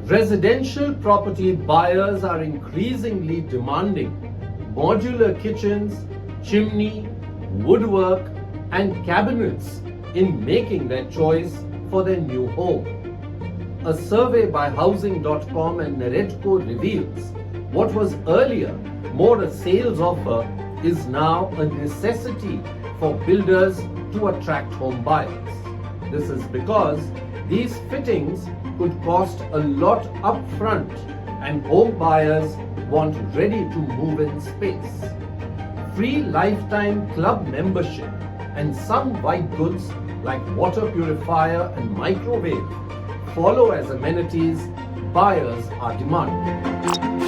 Residential property buyers are increasingly demanding modular kitchens, chimney, woodwork, and cabinets in making their choice for their new home. A survey by Housing.com and Naredco reveals what was earlier more a sales offer is now a necessity for builders to attract home buyers. This is because these fittings could cost a lot upfront and home buyers want ready-to-move-in space. Free lifetime club membership and some white goods like water purifier and microwave follow as amenities buyers are demanding.